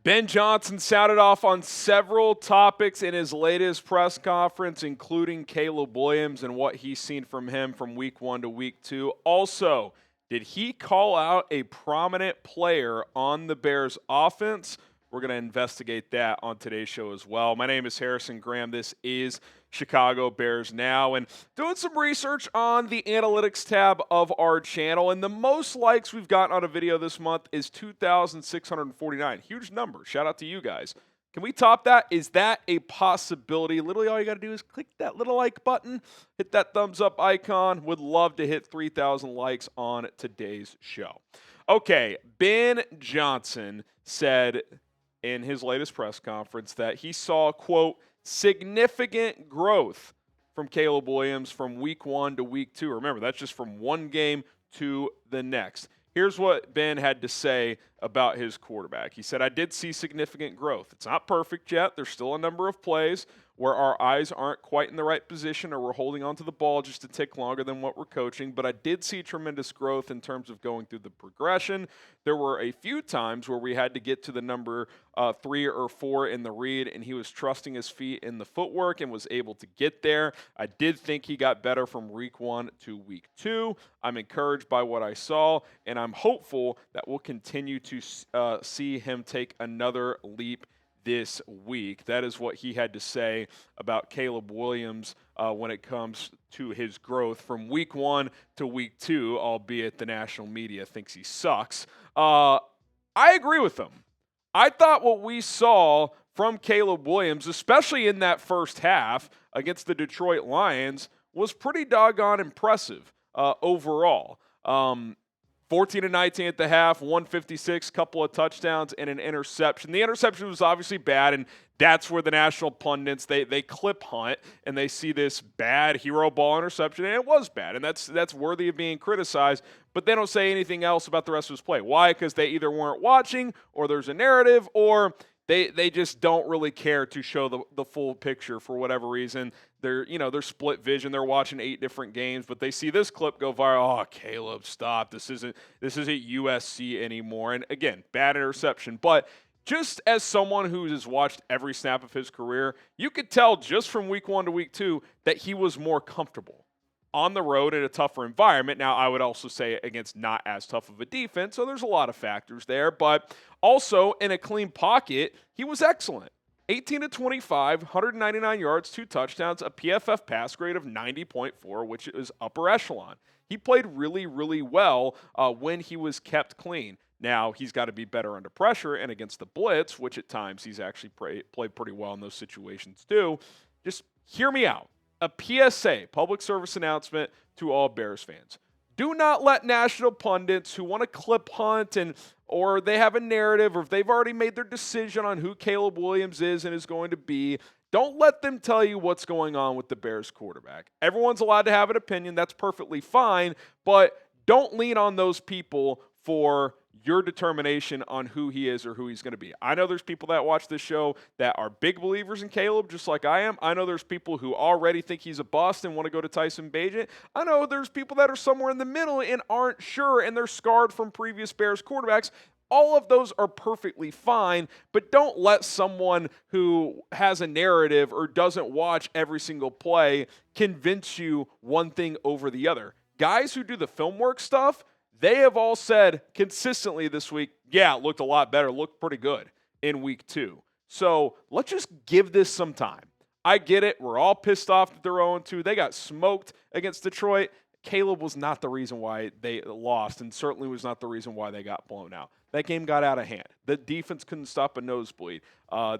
Ben Johnson sounded off on several topics in his latest press conference, including Caleb Williams and what he's seen from him from week 1 to week 2. Also, did he call out a prominent player on the Bears offense? We're going to investigate that on today's show as well. My name is Harrison Graham. This is Chicago Bears Now, and doing some research on the analytics tab of our channel, and the most likes we've gotten on a video this month is 2,649. Huge number. Shout out to you guys. Can we top that? Is that a possibility? Literally all you got to do is click that little like button, hit that thumbs up icon. Would love to hit 3,000 likes on today's show. Okay, Ben Johnson said in his latest press conference that he saw, quote, significant growth from Caleb Williams from week 1 to week 2. Remember, that's just from one game to the next. Here's what Ben had to say about his quarterback. He said, I did see significant growth. It's not perfect yet. There's still a number of plays where our eyes aren't quite in the right position or we're holding onto the ball just a tick longer than what we're coaching, but I did see tremendous growth in terms of going through the progression. There were a few times where we had to get to the number 3 or 4 in the read, and he was trusting his feet in the footwork and was able to get there. I did think he got better from week 1 to week 2. I'm encouraged by what I saw, and I'm hopeful that we'll continue to see him take another leap this week. That is what he had to say about Caleb Williams when it comes to his growth from week 1 to week 2, albeit the national media thinks he sucks. I agree with him. I thought what we saw from Caleb Williams, especially in that first half against the Detroit Lions, was pretty doggone impressive overall. 14-19 at the half, 156, couple of touchdowns, and an interception. The interception was obviously bad, and that's where the national pundits, they clip hunt, and they see this bad hero ball interception, and it was bad, and that's worthy of being criticized, but they don't say anything else about the rest of his play. Why? Because they either weren't watching, or there's a narrative, or they just don't really care to show the full picture for whatever reason. They're split vision. They're watching 8 different games, but they see this clip go viral. Oh, Caleb, stop. This isn't USC anymore. And again, bad interception. But just as someone who has watched every snap of his career, you could tell just from week 1 to week 2 that he was more comfortable on the road in a tougher environment. Now, I would also say against not as tough of a defense, so there's a lot of factors there. But also in a clean pocket, he was excellent. 18-25, 199 yards, 2 touchdowns, a PFF pass grade of 90.4, which is upper echelon. He played really, really well when he was kept clean. Now, he's got to be better under pressure and against the blitz, which at times he's actually played pretty well in those situations too. Just hear me out. A PSA, public service announcement to all Bears fans. Do not let national pundits who want to clip hunt or they have a narrative, or if they've already made their decision on who Caleb Williams is and is going to be, don't let them tell you what's going on with the Bears quarterback. Everyone's allowed to have an opinion. That's perfectly fine, but don't lean on those people for your determination on who he is or who he's going to be. I know there's people that watch this show that are big believers in Caleb, just like I am. I know there's people who already think he's a bust and want to go to Tyson Bagent. I know there's people that are somewhere in the middle and aren't sure, and they're scarred from previous Bears quarterbacks. All of those are perfectly fine, but don't let someone who has a narrative or doesn't watch every single play convince you one thing over the other. Guys who do the film work stuff, they have all said consistently this week, yeah, it looked a lot better, looked pretty good in week 2. So let's just give this some time. I get it. We're all pissed off that they're 0-2. They got smoked against Detroit. Caleb was not the reason why they lost, and certainly was not the reason why they got blown out. That game got out of hand. The defense couldn't stop a nosebleed.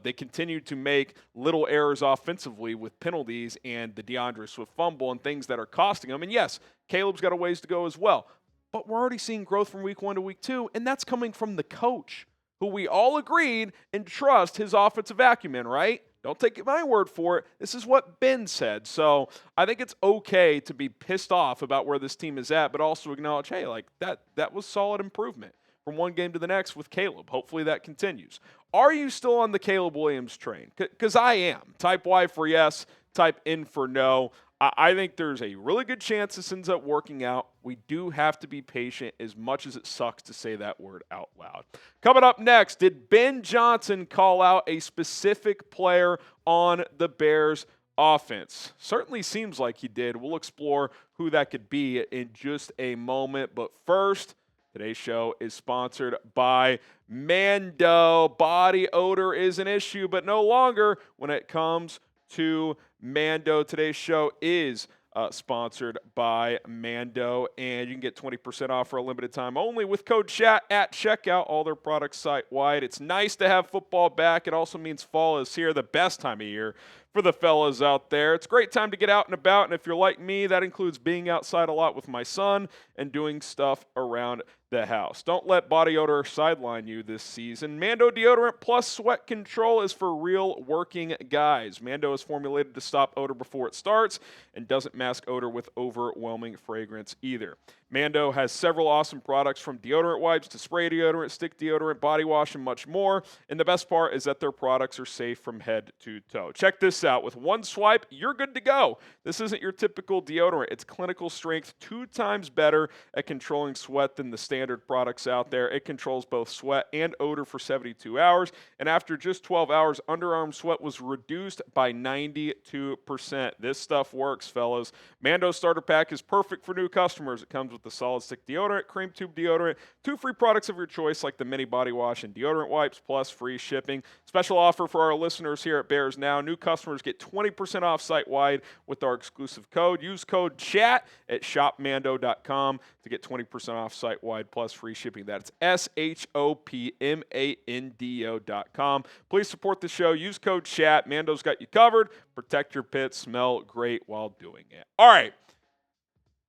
They continued to make little errors offensively with penalties and the DeAndre Swift fumble and things that are costing them. And yes, Caleb's got a ways to go as well. But we're already seeing growth from week 1 to week 2, and that's coming from the coach, who we all agreed and trust his offensive acumen, right? Don't take my word for it. This is what Ben said. So I think it's okay to be pissed off about where this team is at, but also acknowledge, hey, like that was solid improvement from one game to the next with Caleb. Hopefully that continues. Are you still on the Caleb Williams train? Because I am. Type Y for yes, type N for no. I think there's a really good chance this ends up working out. We do have to be patient, as much as it sucks to say that word out loud. Coming up next, did Ben Johnson call out a specific player on the Bears offense? Certainly seems like he did. We'll explore who that could be in just a moment. But first, today's show is sponsored by Mando. Body odor is an issue, but no longer when it comes to Mando. Today's show is sponsored by Mando, and you can get 20% off for a limited time only with code CHAT at checkout. All their products site-wide. It's nice to have football back. It also means fall is here, the best time of year for the fellas out there. It's a great time to get out and about, and if you're like me, that includes being outside a lot with my son and doing stuff around the house. Don't let body odor sideline you this season. Mando deodorant plus sweat control is for real working guys. Mando is formulated to stop odor before it starts and doesn't mask odor with overwhelming fragrance either. Mando has several awesome products, from deodorant wipes to spray deodorant, stick deodorant, body wash, and much more. And the best part is that their products are safe from head to toe. Check this out. With one swipe, you're good to go. This isn't your typical deodorant. It's clinical strength, 2 times better at controlling sweat than the standard products out there. It controls both sweat and odor for 72 hours. And after just 12 hours, underarm sweat was reduced by 92%. This stuff works, fellas. Mando starter pack is perfect for new customers. It comes with the solid stick deodorant, cream tube deodorant, 2 free products of your choice like the mini body wash and deodorant wipes, plus free shipping. Special offer for our listeners here at Bears Now. New customers get 20% off site-wide with our exclusive code. Use code CHAT at shopmando.com to get 20% off site-wide plus free shipping. That's shopmando.com. Please support the show. Use code CHAT. Mando's got you covered. Protect your pits. Smell great while doing it. All right.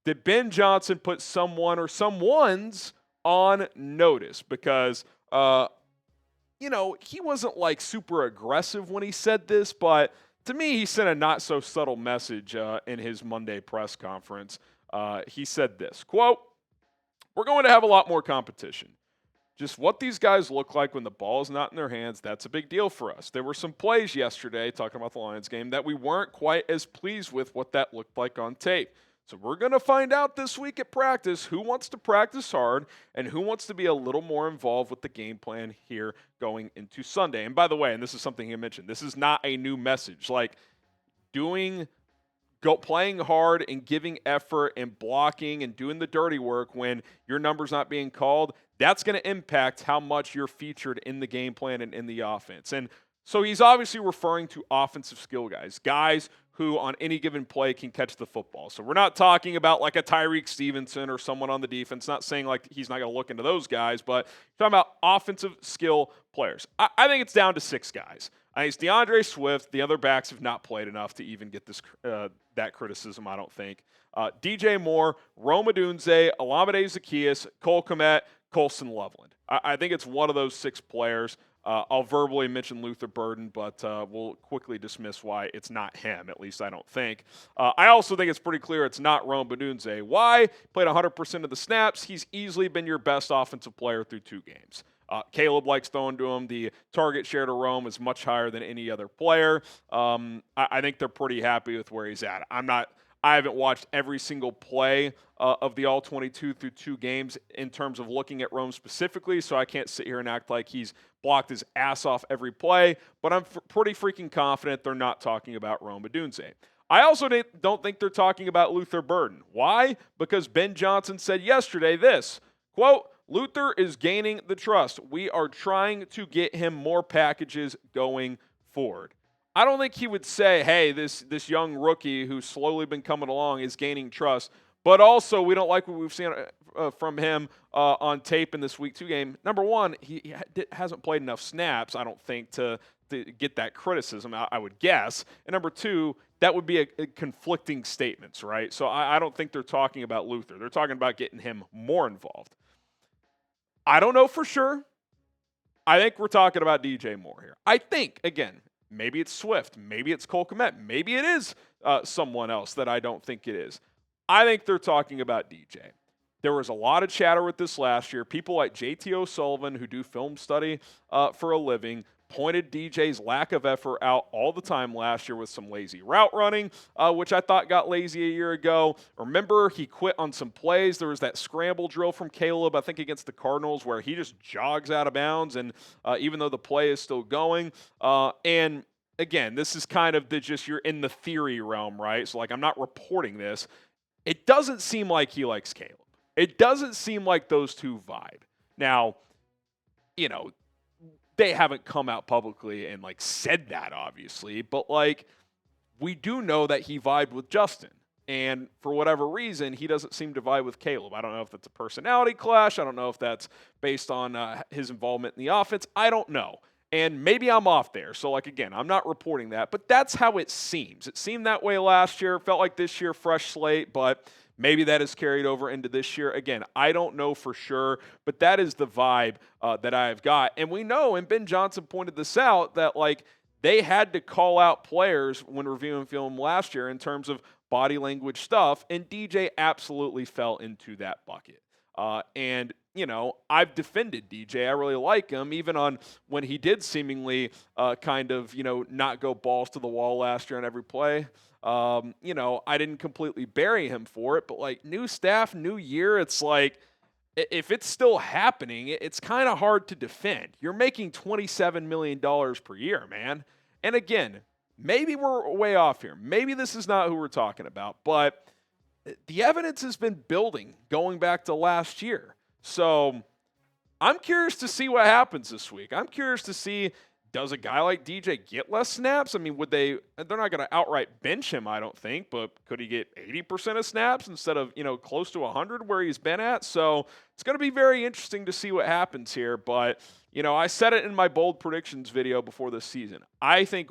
Did Ben Johnson put someone or someone's on notice? Because, he wasn't like super aggressive when he said this, but to me, he sent a not so subtle message in his Monday press conference. He said this, quote, "We're going to have a lot more competition. Just what these guys look like when the ball is not in their hands, that's a big deal for us. There were some plays yesterday, talking about the Lions game, that we weren't quite as pleased with what that looked like on tape. So we're going to find out this week at practice who wants to practice hard and who wants to be a little more involved with the game plan here going into Sunday." And by the way, and this is something he mentioned, this is not a new message. Like playing hard and giving effort and blocking and doing the dirty work when your number's not being called, that's going to impact how much you're featured in the game plan and in the offense. And so he's obviously referring to offensive skill guys who on any given play can catch the football. So we're not talking about like a Tyreek Stevenson or someone on the defense, not saying like he's not going to look into those guys, but talking about offensive skill players. I think it's down to 6 guys. I think it's DeAndre Swift. The other backs have not played enough to even get this that criticism, I don't think. DJ Moore, Rome Odunze, Olamide Zaccheaus, Cole Kmet, Colson Loveland. I think it's one of those 6 players. I'll verbally mention Luther Burden, but we'll quickly dismiss why it's not him, at least I don't think. I also think it's pretty clear it's not Rome Odunze. Why? Played 100% of the snaps. He's easily been your best offensive player through 2 games. Caleb likes throwing to him. The target share to Rome is much higher than any other player. I think they're pretty happy with where he's at. I haven't watched every single play of the All-22 through 2 games in terms of looking at Rome specifically, so I can't sit here and act like he's blocked his ass off every play, but I'm pretty freaking confident they're not talking about Rome Odunze. I also don't think they're talking about Luther Burden. Why? Because Ben Johnson said yesterday this, quote, "Luther is gaining the trust. We are trying to get him more packages going forward." I don't think he would say, hey, this young rookie who's slowly been coming along is gaining trust, but also we don't like what we've seen from him on tape in this Week 2 game. Number one, he hasn't played enough snaps, I don't think, to get that criticism, I would guess. And number 2, that would be a conflicting statements, right? So I don't think they're talking about Luther. They're talking about getting him more involved. I don't know for sure. I think we're talking about DJ Moore here. I think, again, maybe it's Swift. Maybe it's Cole Kmet. Maybe it is someone else that I don't think it is. I think they're talking about DJ. There was a lot of chatter with this last year. People like JT O'Sullivan, who do film study for a living, pointed DJ's lack of effort out all the time last year with some lazy route running, which I thought got lazy a year ago. Remember, he quit on some plays. There was that scramble drill from Caleb, I think, against the Cardinals, where he just jogs out of bounds, and even though the play is still going. And again, this is kind of you're in the theory realm, right? So, like, I'm not reporting this. It doesn't seem like he likes Caleb. It doesn't seem like those two vibe. Now, they haven't come out publicly and like said that, obviously, but like we do know that he vibed with Justin. And for whatever reason, he doesn't seem to vibe with Caleb. I don't know if that's a personality clash. I don't know if that's based on his involvement in the offense. I don't know. And maybe I'm off there. So, like, again, I'm not reporting that, but that's how it seems. It seemed that way last year. Felt like this year, fresh slate, but maybe that is carried over into this year. Again, I don't know for sure, but that is the vibe that I've got. And we know, and Ben Johnson pointed this out, that, like, they had to call out players when reviewing film last year in terms of body language stuff, and DJ absolutely fell into that bucket. And I've defended DJ. I really like him, even on when he did seemingly not go balls to the wall last year on every play. I didn't completely bury him for it, but like new staff, new year, it's like if it's still happening, it's kind of hard to defend. You're making $27 million per year, man. And again, maybe we're way off here. Maybe this is not who we're talking about, but the evidence has been building going back to last year. So I'm curious to see what happens this week. I'm curious to see, does a guy like DJ get less snaps? I mean, they're not going to outright bench him, I don't think, but could he get 80% of snaps instead of, close to 100 where he's been at? So it's going to be very interesting to see what happens here. But, I said it in my bold predictions video before this season. I think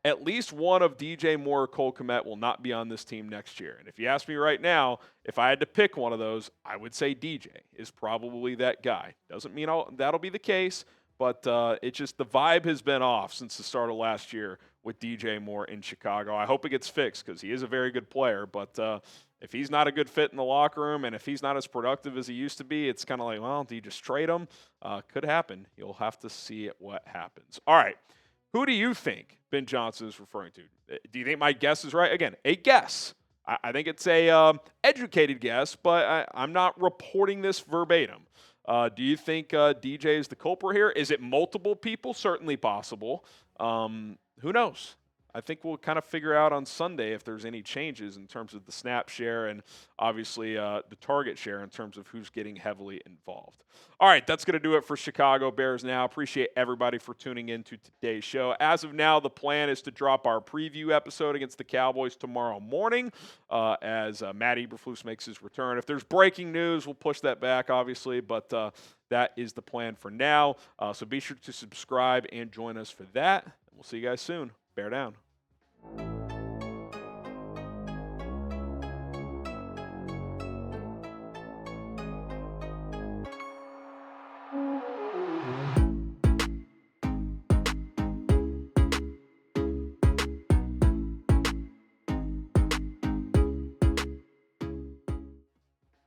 at least one of DJ Moore or Cole Kmet will not be on this team next year. And if you ask me right now, if I had to pick one of those, I would say DJ is probably that guy. Doesn't mean that'll be the case, but it's just the vibe has been off since the start of last year with DJ Moore in Chicago. I hope it gets fixed because he is a very good player, but if he's not a good fit in the locker room and if he's not as productive as he used to be, it's kind of like, well, do you just trade him? Could happen. You'll have to see what happens. All right. Who do you think Ben Johnson is referring to? Do you think my guess is right? Again, a guess. I think it's a educated guess, but I'm not reporting this verbatim. Do you think DJ is the culprit here? Is it multiple people? Certainly possible. Who knows? I think we'll kind of figure out on Sunday if there's any changes in terms of the snap share and obviously the target share in terms of who's getting heavily involved. All right, that's going to do it for Chicago Bears Now. Appreciate everybody for tuning in to today's show. As of now, the plan is to drop our preview episode against the Cowboys tomorrow morning as Matt Eberflus makes his return. If there's breaking news, we'll push that back, obviously, but that is the plan for now. So be sure to subscribe and join us for that. We'll see you guys soon. Bear down.